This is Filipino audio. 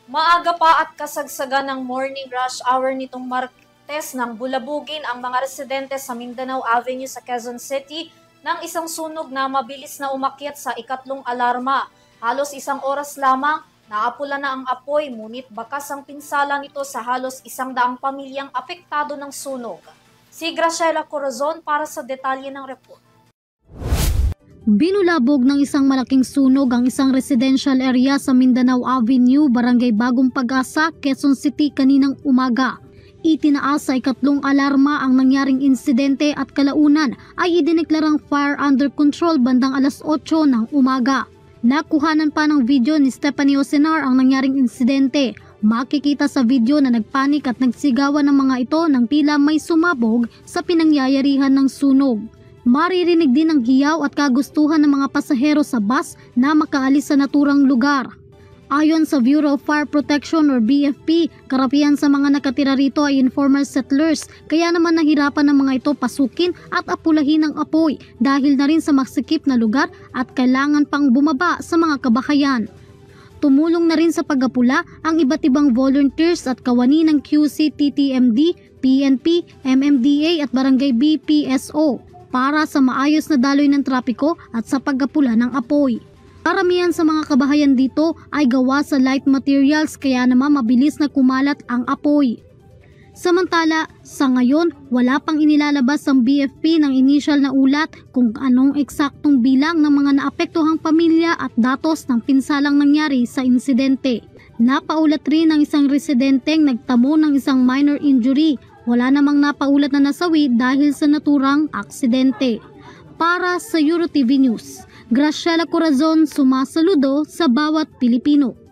Maaga pa at kasagsagan ng morning rush hour nitong Martes nang bulabugin ang mga residente sa Mindanao Avenue sa Quezon City ng isang sunog na mabilis na umakyat sa ikatlong alarma. Halos isang oras lamang, naapula na ang apoy, ngunit bakas ang pinsala nito sa halos 100 pamilyang apektado ng sunog. Si Graciela Corazon para sa detalye ng report. Binulabog ng isang malaking sunog ang isang residential area sa Mindanao Avenue, Barangay Bagong Pag-asa, Quezon City kaninang umaga. Itinaas sa ikatlong alarma ang nangyaring insidente at kalaunan ay idineklarang fire under control bandang alas 8 ng umaga. Nakuhanan pa ng video ni Stephanie Osenar ang nangyaring insidente. Makikita sa video na nagpanik at nagsigawan ng mga ito nang tila may sumabog sa pinangyayarihan ng sunog. Maririnig din ang hiyaw at kagustuhan ng mga pasahero sa bus na makaalis sa naturang lugar. Ayon sa Bureau of Fire Protection or BFP, karapihan sa mga nakatira rito ay informal settlers, kaya naman nahirapan ng mga ito pasukin at apulahin ang apoy dahil na rin sa masikip na lugar at kailangan pang bumaba sa mga kabahayan. Tumulong na rin sa pag-apula ang iba't ibang volunteers at kawani ng QC, TTMD, PNP, MMDA at Barangay BPSO para sa maayos na daloy ng trapiko at sa pag-apula ng apoy. Karamihan sa mga kabahayan dito ay gawa sa light materials kaya naman mabilis na kumalat ang apoy. Samantala, sa ngayon, wala pang inilalabas ang BFP ng initial na ulat kung anong eksaktong bilang ng mga naapektuhang pamilya at datos ng pinsalang nangyari sa insidente. Napaulat rin ng isang residenteng nagtamo ng isang minor injury. Wala namang napaulat na nasawi dahil sa naturang aksidente. Para sa EuroTV News, Graciela Corazon, sumasaludo sa bawat Pilipino.